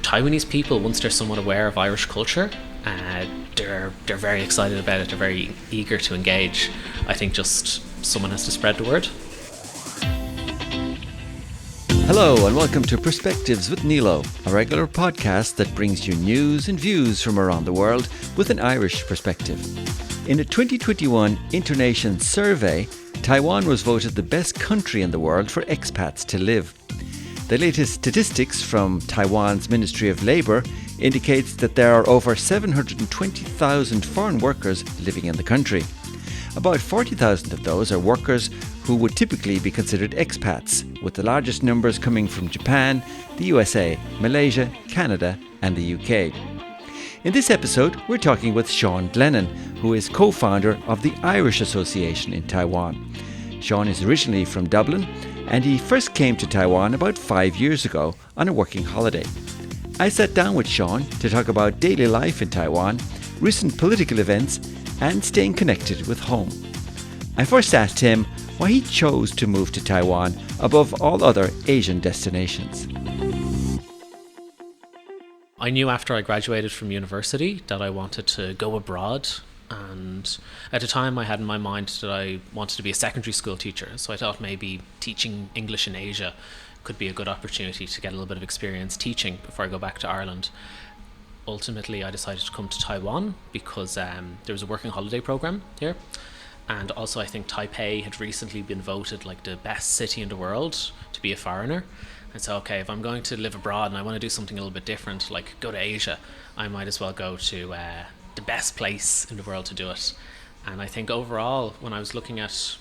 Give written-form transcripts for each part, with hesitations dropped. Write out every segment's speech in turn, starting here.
Taiwanese people, once they're somewhat aware of Irish culture, they're very excited about it. They're very eager to engage. I think just someone has to spread the word. Hello and welcome to Perspectives with Neilo, a regular podcast that brings you news and views from around the world with an Irish perspective. In a 2021 Internation survey, Taiwan was voted the best country in the world for expats to live. The latest statistics from Taiwan's Ministry of Labour indicates that there are over 720,000 foreign workers living in the country. About 40,000 of those are workers who would typically be considered expats, with the largest numbers coming from Japan, the USA, Malaysia, Canada and the UK. In this episode, we're talking with Sean Glennon, who is co-founder of the Irish Association in Taiwan. Sean is originally from Dublin, and he first came to Taiwan about 5 years ago on a working holiday. I sat down with Sean to talk about daily life in Taiwan, recent political events, and staying connected with home. I first asked him why he chose to move to Taiwan above all other Asian destinations. I knew after I graduated from university that I wanted to go abroad, and at the time I had in my mind that I wanted to be a secondary school teacher, so I thought maybe teaching English in Asia could be a good opportunity to get a little bit of experience teaching before I go back to Ireland. Ultimately I decided to come to Taiwan because there was a working holiday program here, and also I think Taipei had recently been voted like the best city in the world to be a foreigner. And so, okay, if I'm going to live abroad and I want to do something a little bit different, like go to Asia, I might as well go to the best place in the world to do it. And I think overall, when I was looking at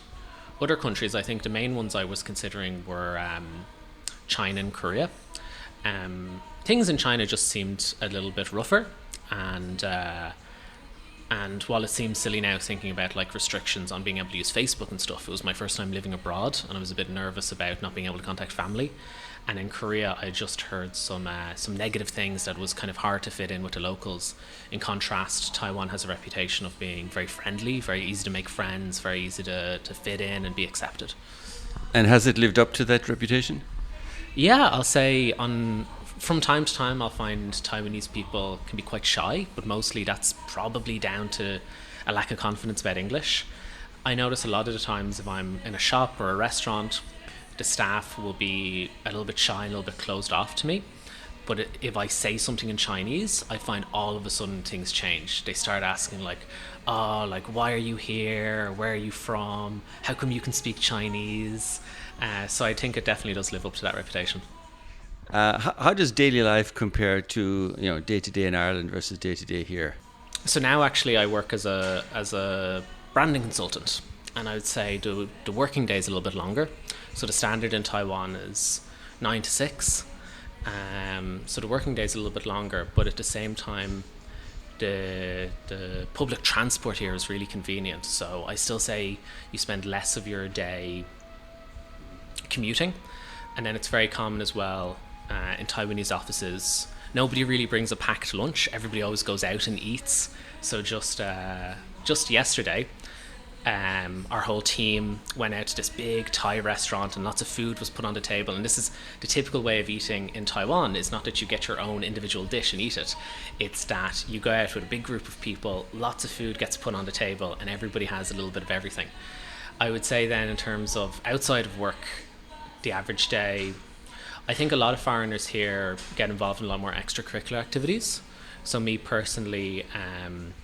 other countries, I think the main ones I was considering were China and Korea. Things in China just seemed a little bit rougher, and while it seems silly now thinking about like restrictions on being able to use Facebook and stuff, it was my first time living abroad and I was a bit nervous about not being able to contact family. And in Korea I just heard some negative things that was kind of hard to fit in with the locals. In contrast, Taiwan has a reputation of being very friendly, very easy to make friends, very easy to fit in and be accepted. And has it lived up to that reputation? Yeah, I'll say from time to time I'll find Taiwanese people can be quite shy, but mostly that's probably down to a lack of confidence about English. I notice a lot of the times if I'm in a shop or a restaurant, the staff will be a little bit shy and a little bit closed off to me. But if I say something in Chinese, I find all of a sudden things change. They start asking like, oh, like, why are you here? Where are you from? How come you can speak Chinese? So I think it definitely does live up to that reputation. How does daily life compare to day to day in Ireland versus day to day here? So now actually I work as a branding consultant, and I would say the working day is a little bit longer. So the standard in Taiwan is 9 to 6. So the working day is a little bit longer, but at the same time, the public transport here is really convenient. So I still say you spend less of your day commuting, and then it's very common as well in Taiwanese offices. Nobody really brings a packed lunch. Everybody always goes out and eats. So just yesterday, our whole team went out to this big Thai restaurant and lots of food was put on the table. And this is the typical way of eating in Taiwan, is not that you get your own individual dish and eat it. It's that you go out with a big group of people, lots of food gets put on the table, and everybody has a little bit of everything. I would say then in terms of outside of work, the average day, I think a lot of foreigners here get involved in a lot more extracurricular activities. So me personally,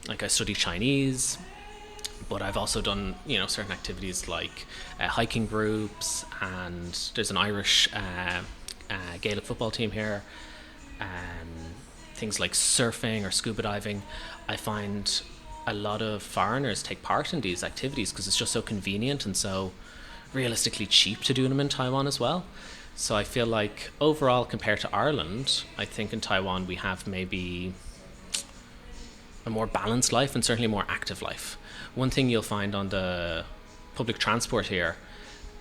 like I study Chinese, but I've also done certain activities like hiking groups, and there's an Irish Gaelic football team here. Things like surfing or scuba diving. I find a lot of foreigners take part in these activities because it's just so convenient and so realistically cheap to do them in Taiwan as well. So I feel like overall, compared to Ireland, I think in Taiwan we have maybe a more balanced life and certainly a more active life. One thing you'll find on the public transport here,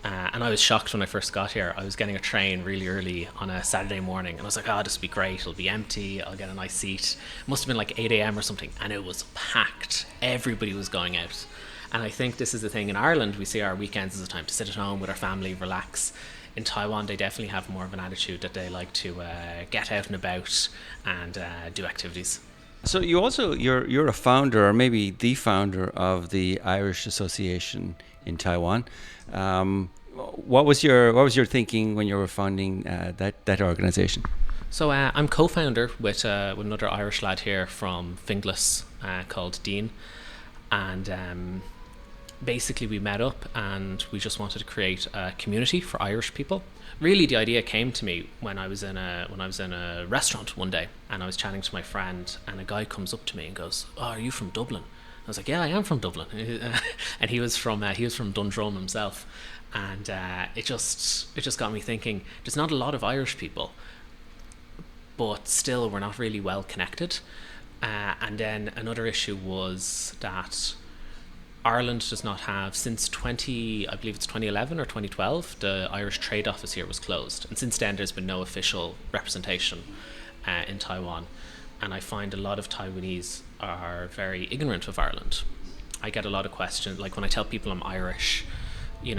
and I was shocked when I first got here, I was getting a train really early on a Saturday morning and I was like, oh, this will be great, it'll be empty, I'll get a nice seat. It must have been like 8 a.m. or something, and it was packed. Everybody was going out. And I think this is the thing in Ireland, we see our weekends as a time to sit at home with our family, relax. In Taiwan, they definitely have more of an attitude that they like to get out and about and do activities. So you're a founder, or maybe the founder, of the Irish Association in Taiwan. What was your thinking when you were founding that organization? So I'm co-founder with another Irish lad here from Finglas called Dean, and basically we met up and we just wanted to create a community for Irish people. Really, the idea came to me when I was in a restaurant one day, and I was chatting to my friend, and a guy comes up to me and goes, "Oh, are you from Dublin?" I was like, "Yeah, I am from Dublin," and he was from Dundrum himself, and it just got me thinking. There's not a lot of Irish people, but still we're not really well connected. And then another issue was that Ireland does not have, since I believe it's 2011 or 2012, the Irish trade office here was closed, and since then there's been no official representation in Taiwan. And I find a lot of Taiwanese are very ignorant of Ireland. I get a lot of questions, like when I tell people I'm Irish,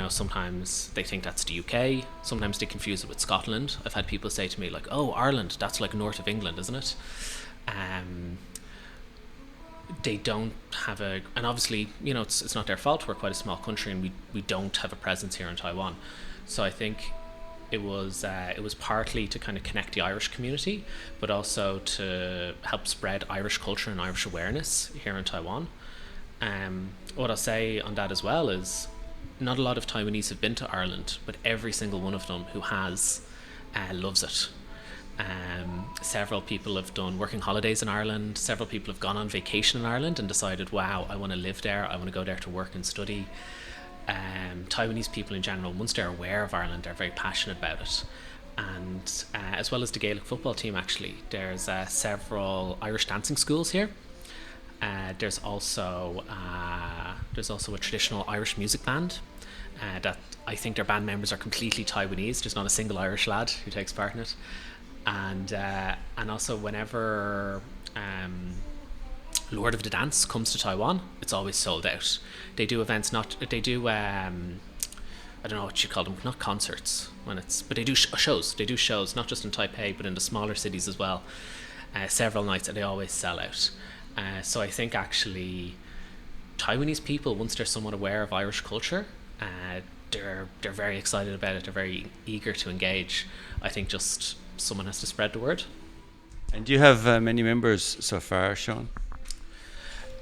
sometimes they think that's the UK, sometimes they confuse it with Scotland. I've had people say to me like, "Oh, Ireland, that's like north of England, isn't it?" They don't have and obviously, it's not their fault. We're quite a small country, and we don't have a presence here in Taiwan. So I think it was partly to kind of connect the Irish community, but also to help spread Irish culture and Irish awareness here in Taiwan. What I'll say on that as well is, not a lot of Taiwanese have been to Ireland, but every single one of them who has loves it. Several people have done working holidays in Ireland. Several people have gone on vacation in Ireland and decided, wow, I want to live there. I want to go there to work and study. Taiwanese people in general, once they're aware of Ireland, they're very passionate about it. And as well as the Gaelic football team, actually, there's several Irish dancing schools here. There's also a traditional Irish music band that I think their band members are completely Taiwanese. There's not a single Irish lad who takes part in it. And also whenever Lord of the Dance comes to Taiwan, it's always sold out. They do events, I don't know what you call them, not concerts, but they do shows. They do shows not just in Taipei but in the smaller cities as well, several nights, and they always sell out. So I think actually Taiwanese people, once they're somewhat aware of Irish culture, they're very excited about it. They're very eager to engage. I think just someone has to spread the word. And do you have many members so far, Sean?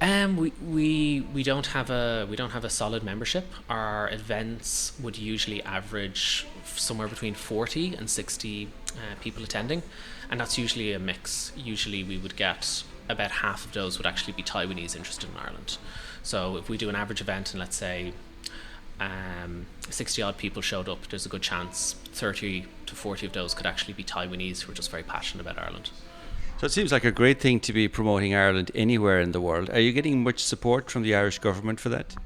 We don't have a solid membership. Our events would usually average somewhere between 40 and 60 people attending, and that's usually a mix. Usually we would get about half of those would actually be Taiwanese interested in Ireland. So if we do an average event and let's say 60 odd people showed up, there's a good chance 30 to 40 of those could actually be Taiwanese who are just very passionate about Ireland. So it seems like a great thing to be promoting Ireland anywhere in the world. Are you getting much support from the Irish government for that?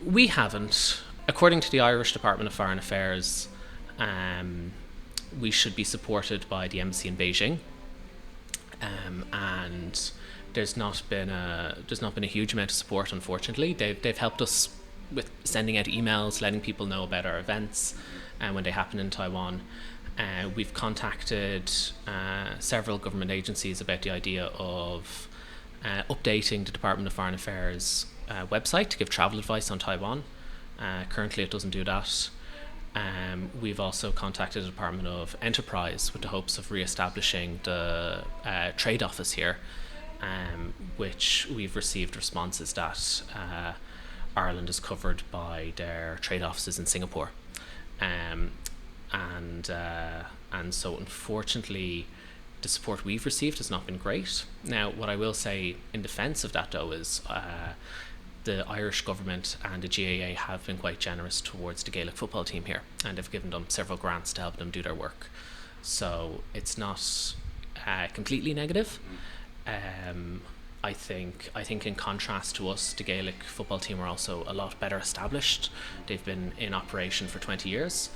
We haven't. According to the Irish Department of Foreign Affairs, we should be supported by the embassy in Beijing, and there's not been a huge amount of support, unfortunately. They've helped us with sending out emails, letting people know about our events when they happen in Taiwan. We've contacted several government agencies about the idea of updating the Department of Foreign Affairs website to give travel advice on Taiwan. Currently it doesn't do that. We've also contacted the Department of Enterprise with the hopes of re-establishing the trade office here, which we've received responses that Ireland is covered by their trade offices in Singapore. And so unfortunately the support we've received has not been great. Now what I will say in defence of that though is the Irish government and the GAA have been quite generous towards the Gaelic football team here, and they've given them several grants to help them do their work. So it's not completely negative. I think in contrast to us, the Gaelic football team are also a lot better established. They've been in operation for 20 years.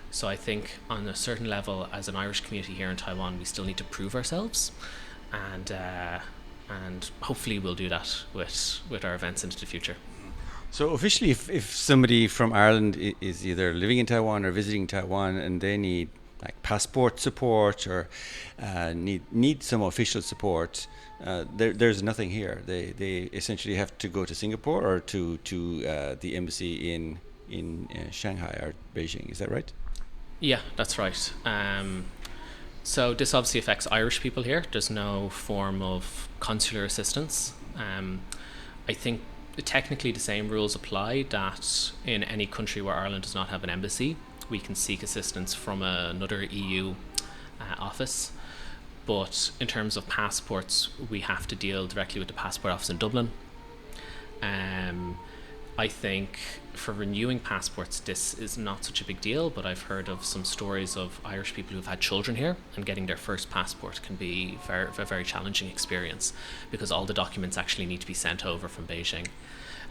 So I think on a certain level, as an Irish community here in Taiwan, we still need to prove ourselves, and hopefully we'll do that with our events into the future. So officially, if somebody from Ireland is either living in Taiwan or visiting Taiwan and they need like passport support or need some official support, there's nothing here. They essentially have to go to Singapore or to the embassy in Shanghai or Beijing. Is that right? Yeah, that's right. So this obviously affects Irish people here. There's no form of consular assistance. I think technically the same rules apply that in any country where Ireland does not have an embassy, we can seek assistance from another EU office. But in terms of passports, we have to deal directly with the passport office in Dublin. I think for renewing passports, this is not such a big deal, but I've heard of some stories of Irish people who've had children here, and getting their first passport can be a very challenging experience because all the documents actually need to be sent over from Beijing.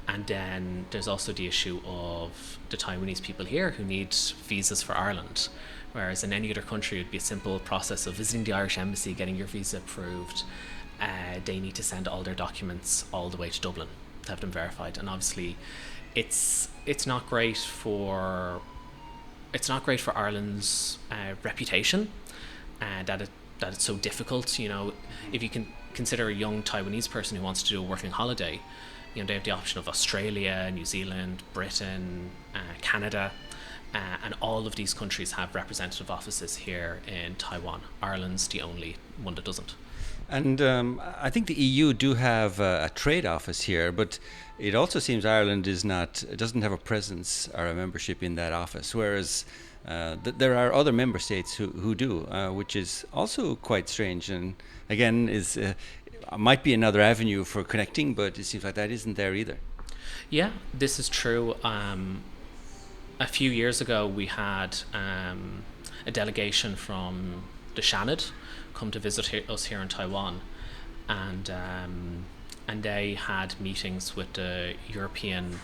And then there's also the issue of the Taiwanese people here who need visas for Ireland, whereas in any other country it would be a simple process of visiting the Irish embassy, getting your visa approved. They need to send all their documents all the way to Dublin to have them verified, and obviously it's not great for Ireland's reputation, that it's so difficult. You know, if you can consider a young Taiwanese person who wants to do a working holiday, you know, they have the option of Australia, New Zealand, Britain, Canada, and all of these countries have representative offices here in Taiwan. Ireland's the only one that doesn't. And I think the EU do have a trade office here, but it also seems Ireland doesn't have a presence or a membership in that office, whereas there are other member states who do, which is also quite strange. And again, might be another avenue for connecting, but it seems like that isn't there either. Yeah, this is true. A few years ago, we had a delegation from the Shannon come to visit us here in Taiwan, and they had meetings with the European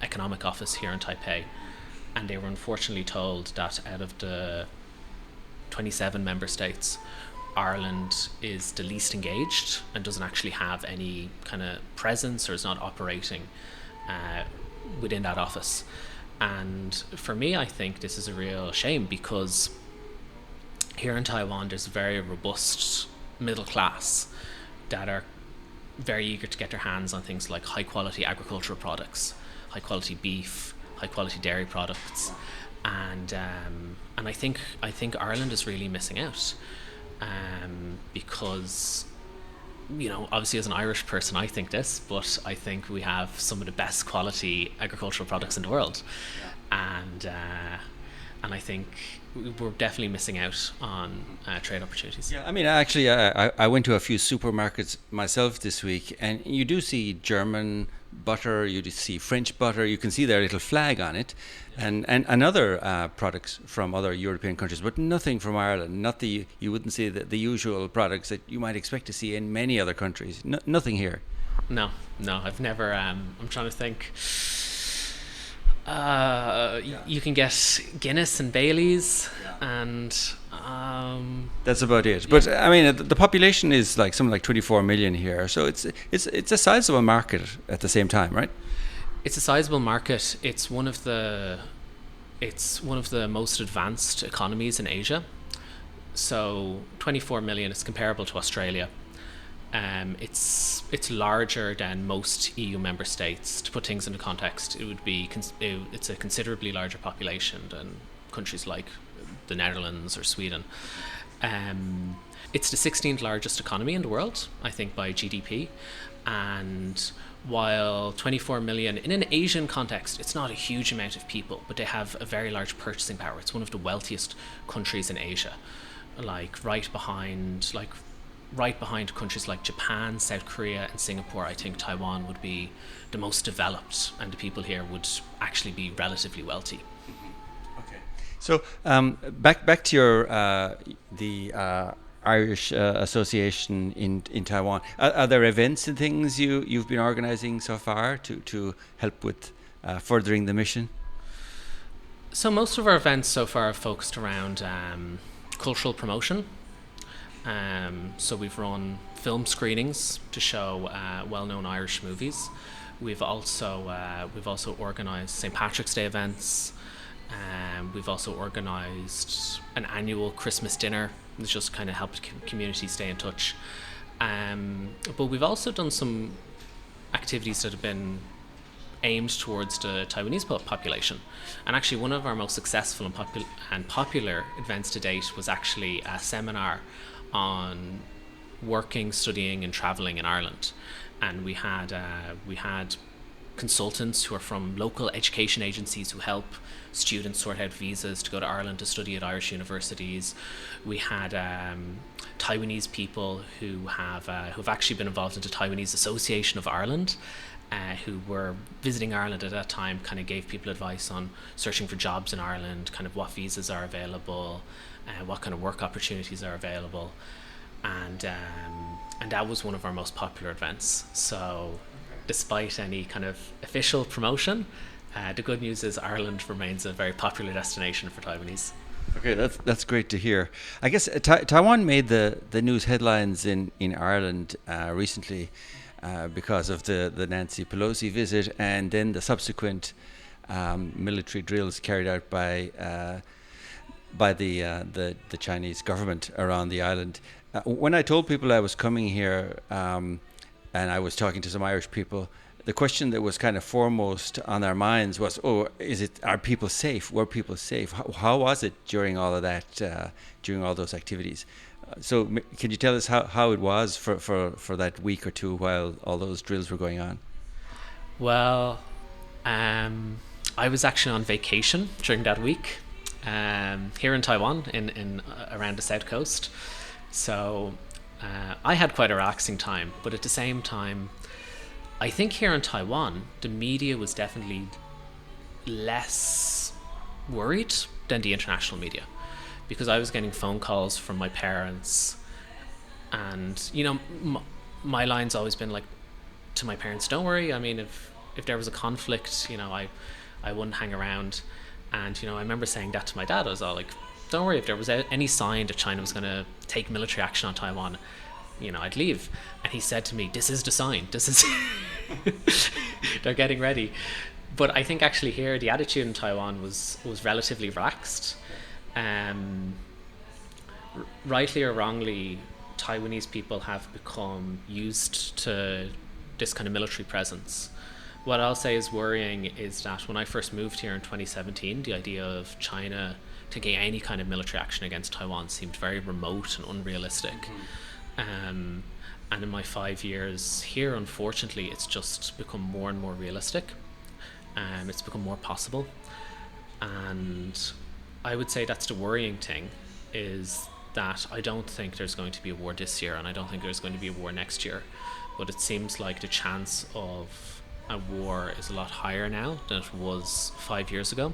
Economic Office here in Taipei, and they were unfortunately told that out of the 27 member states, Ireland is the least engaged and doesn't actually have any kind of presence or is not operating within that office. And for me, I think this is a real shame, because here in Taiwan there's a very robust middle class that are very eager to get their hands on things like high quality agricultural products, high quality beef, high quality dairy products, and I think Ireland is really missing out, because, you know, obviously as an Irish person I think this, but I think we have some of the best quality agricultural products in the world, and I think we're definitely missing out on trade opportunities. Yeah, I mean, actually, I went to a few supermarkets myself this week, and you do see German butter, you do see French butter, you can see their little flag on it, and other products from other European countries, but nothing from Ireland. You wouldn't see the usual products that you might expect to see in many other countries. Nothing here. No, I've never. I'm trying to think. You can get Guinness and Baileys, and that's about it. But I mean, the population is like something like 24 million here, so it's a sizable market at the same time, right? It's a sizable market. It's one of the most advanced economies in Asia. So 24 million is comparable to Australia. It's larger than most EU member states. To put things into context, it's a considerably larger population than countries like the Netherlands or Sweden. It's the 16th largest economy in the world, I think, by GDP. And while 24 million, in an Asian context, it's not a huge amount of people, but they have a very large purchasing power. It's one of the wealthiest countries in Asia, right behind countries like Japan, South Korea, and Singapore. I think Taiwan would be the most developed, and the people here would actually be relatively wealthy. Okay. So back to your the Irish Association in Taiwan. Are there events and things you've been organising so far to help with furthering the mission? So most of our events so far have focused around cultural promotion. So we've run film screenings to show well-known Irish movies. We've also organised St. Patrick's Day events. We've also organised an annual Christmas dinner. It's just kind of helped community stay in touch. But we've also done some activities that have been aimed towards the Taiwanese population. And actually one of our most successful and popular events to date was actually a seminar on working, studying and travelling in Ireland. And we had consultants who are from local education agencies who help students sort out visas to go to Ireland to study at Irish universities. We had Taiwanese people who've actually been involved in the Taiwanese Association of Ireland, who were visiting Ireland at that time, kind of gave people advice on searching for jobs in Ireland, kind of what visas are available, what kind of work opportunities are available, and that was one of our most popular events. So despite any kind of official promotion, the good news is Ireland remains a very popular destination for Taiwanese. Okay, that's great to hear. I guess Taiwan made the news headlines in Ireland recently because of the Nancy Pelosi visit and then the subsequent military drills carried out by the Chinese government around the island. When I told people I was coming here and I was talking to some Irish people, the question that was kind of foremost on their minds was, are people safe? Were people safe? How was it during all of that, during all those activities? So can you tell us how it was for that week or two while all those drills were going on? Well, I was actually on vacation during that week here in Taiwan, in around the south coast. So I had quite a relaxing time, but at the same time, I think here in Taiwan, the media was definitely less worried than the international media, because I was getting phone calls from my parents, and my line's always been like to my parents, don't worry. I mean, if there was a conflict, I wouldn't hang around. And I remember saying that to my dad. I was all like, don't worry, if there was any sign that China was going to take military action on Taiwan, I'd leave. And he said to me, this is the sign. This is they're getting ready. But I think actually here the attitude in Taiwan was relatively relaxed. Rightly or wrongly, Taiwanese people have become used to this kind of military presence. What I'll say is worrying is that when I first moved here in 2017, the idea of China taking any kind of military action against Taiwan seemed very remote and unrealistic. And in my 5 years here, unfortunately, it's just become more and more realistic. It's become more possible. And I would say that's the worrying thing, is that I don't think there's going to be a war this year, and I don't think there's going to be a war next year. But it seems like the chance of a war is a lot higher now than it was 5 years ago.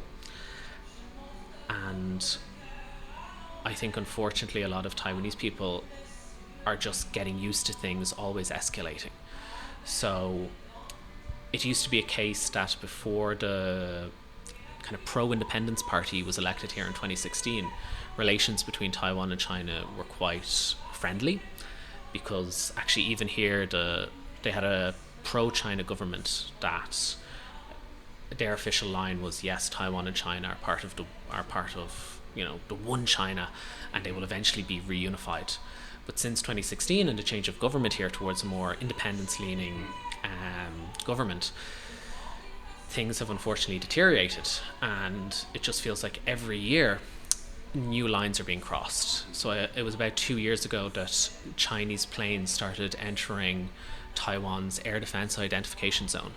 And I think, unfortunately, a lot of Taiwanese people are just getting used to things always escalating. So it used to be a case that before the kind of pro-independence party was elected here in 2016, relations between Taiwan and China were quite friendly, because actually even here they had a pro-China government that their official line was, yes, Taiwan and China are part of the one China, and they will eventually be reunified. But since 2016 and the change of government here towards a more independence-leaning government, things have unfortunately deteriorated, and it just feels like every year new lines are being crossed. So it was about 2 years ago that Chinese planes started entering Taiwan's air defense identification zone.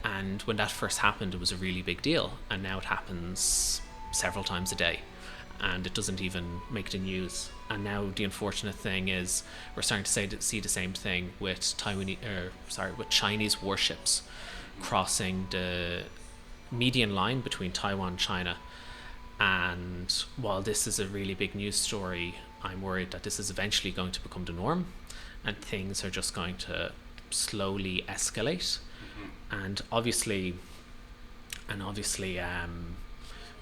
And when that first happened, it was a really big deal. And now it happens several times a day, and it doesn't even make the news. And now the unfortunate thing is we're starting to see the same thing with Chinese warships crossing the median line between Taiwan and China. And while this is a really big news story, I'm worried that this is eventually going to become the norm, and things are just going to slowly escalate. And obviously,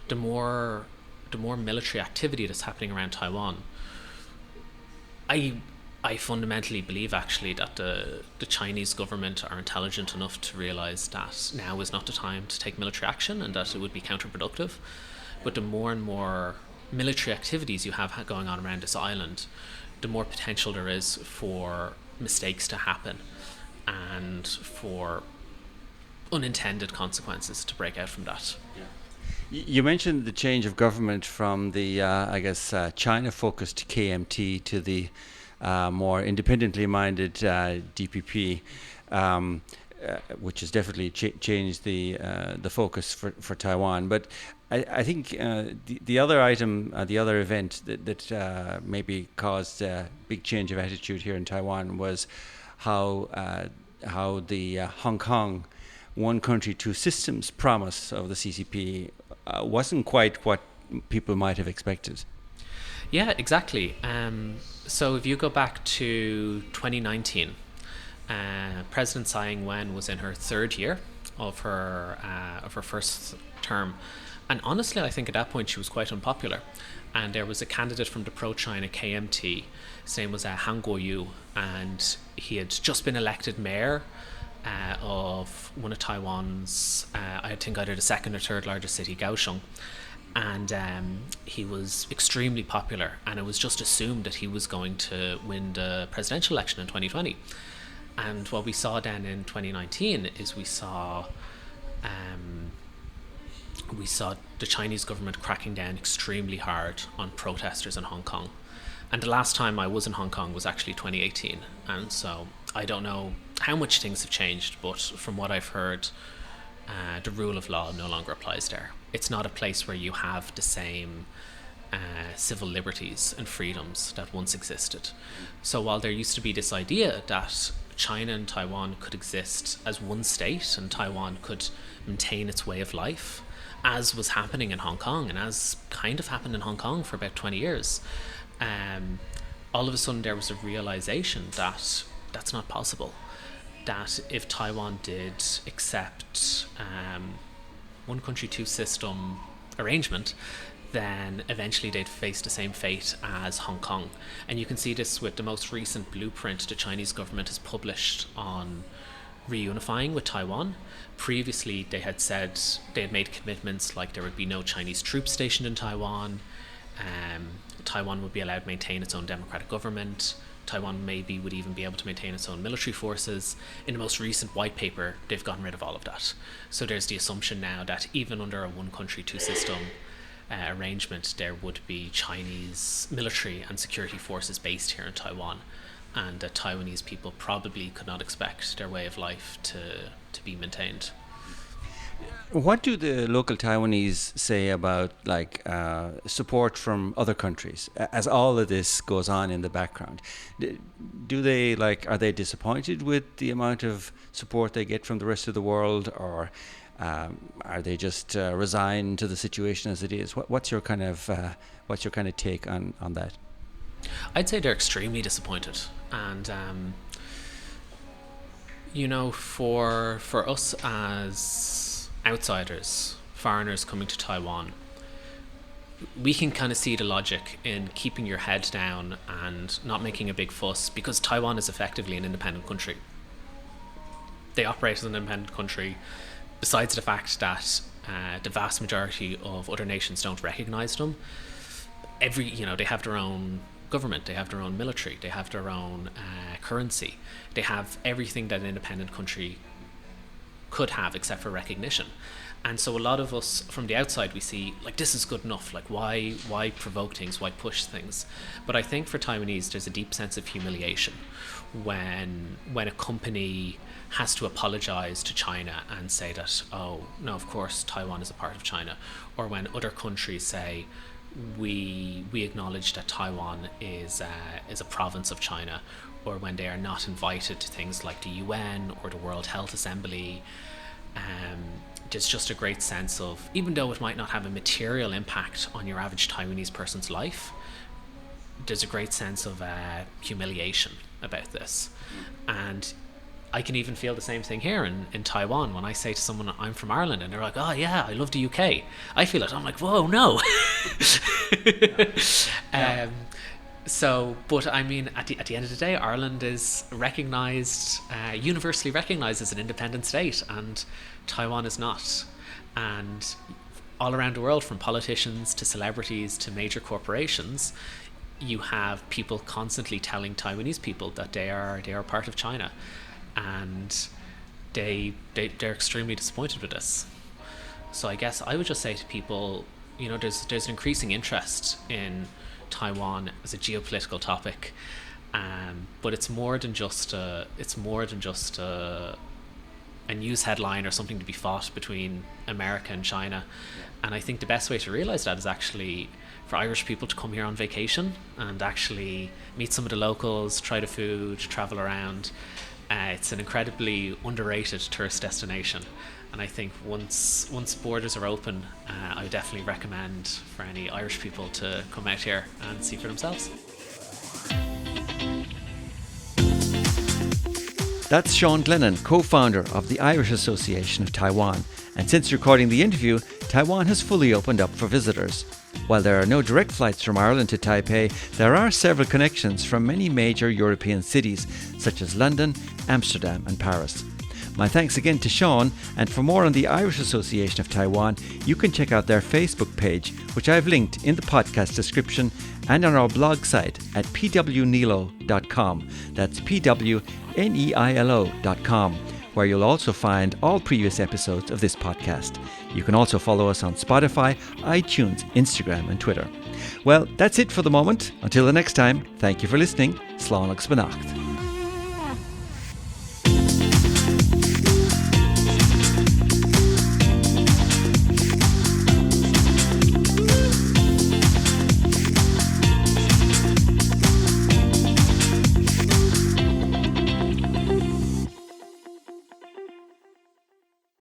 the more military activity that's happening around Taiwan, I fundamentally believe actually that the Chinese government are intelligent enough to realise that now is not the time to take military action and that it would be counterproductive. But the more and more military activities you have going on around this island, the more potential there is for mistakes to happen and for unintended consequences to break out from that. You mentioned the change of government from the, China-focused KMT to the more independently minded DPP, which has definitely changed the focus for Taiwan. But I think the other item, the other event that maybe caused a big change of attitude here in Taiwan was how the Hong Kong one country, two systems promise of the CCP wasn't quite what people might have expected. Yeah, exactly. So if you go back to 2019, President Tsai Ing-wen was in her third year of her first term, and honestly, I think at that point she was quite unpopular. And there was a candidate from the pro-China KMT. His name was Han Kuo-yu, and he had just been elected mayor of one of Taiwan's, I think either the second or third largest city, Kaohsiung, and he was extremely popular, and it was just assumed that he was going to win the presidential election in 2020. And what we saw then in 2019 is we saw the Chinese government cracking down extremely hard on protesters in Hong Kong. And the last time I was in Hong Kong was actually 2018, and so I don't know how much things have changed, but from what I've heard, the rule of law no longer applies there. It's not a place where you have the same civil liberties and freedoms that once existed. So while there used to be this idea that China and Taiwan could exist as one state and Taiwan could maintain its way of life, as was happening in Hong Kong and as kind of happened in Hong Kong for about 20 years, all of a sudden there was a realization that that's not possible. That if Taiwan did accept one country, two system arrangement, then eventually they'd face the same fate as Hong Kong. And you can see this with the most recent blueprint the Chinese government has published on reunifying with Taiwan. Previously, they had said they had made commitments like there would be no Chinese troops stationed in Taiwan. Taiwan would be allowed to maintain its own democratic government. Taiwan maybe would even be able to maintain its own military forces. In the most recent white paper, they've gotten rid of all of that. So there's the assumption now that even under a one country, two system arrangement, there would be Chinese military and security forces based here in Taiwan, and that Taiwanese people probably could not expect their way of life to be maintained. What do the local Taiwanese say about support from other countries as all of this goes on in the background? Do they are they disappointed with the amount of support they get from the rest of the world, or are they just resigned to the situation as it is? What's your kind of take on that? I'd say they're extremely disappointed, and for us as outsiders, foreigners coming to Taiwan, we can kind of see the logic in keeping your head down and not making a big fuss, because Taiwan is effectively an independent country. They operate as an independent country, besides the fact that the vast majority of other nations don't recognize them. They have their own government, they have their own military, they have their own currency, they have everything that an independent country could have except for recognition. And so a lot of us from the outside, we see this is good enough, why provoke things, why push things. But I think for Taiwanese there's a deep sense of humiliation when a company has to apologize to China and say that, oh no, of course Taiwan is a part of China, or when other countries say we acknowledge that Taiwan is a province of China, or when they are not invited to things like the UN or the World Health Assembly. There's just a great sense of, even though it might not have a material impact on your average Taiwanese person's life, there's a great sense of humiliation about this. And I can even feel the same thing here in Taiwan when I say to someone I'm from Ireland and they're like, oh yeah, I love the UK. I feel it. I'm like, whoa, no. But I mean, at the end of the day, Ireland is recognised, universally recognised as an independent state, and Taiwan is not. And all around the world, from politicians to celebrities to major corporations, you have people constantly telling Taiwanese people that they are part of China, and they're extremely disappointed with this. So I guess I would just say to people, there's an increasing interest in Taiwan as a geopolitical topic, but it's more than just a news headline or something to be fought between America and China. And I think the best way to realise that is actually for Irish people to come here on vacation and actually meet some of the locals, try the food, travel around. It's an incredibly underrated tourist destination. And I think once borders are open, I would definitely recommend for any Irish people to come out here and see for themselves. That's Sean Glennon, co-founder of the Irish Association of Taiwan. And since recording the interview, Taiwan has fully opened up for visitors. While there are no direct flights from Ireland to Taipei, there are several connections from many major European cities, such as London, Amsterdam and Paris. My thanks again to Sean, and for more on the Irish Association of Taiwan, you can check out their Facebook page, which I've linked in the podcast description, and on our blog site at pwneilo.com. That's pwneilo.com, where you'll also find all previous episodes of this podcast. You can also follow us on Spotify, iTunes, Instagram and Twitter. Well, that's it for the moment. Until the next time, thank you for listening. Slán agus beannacht.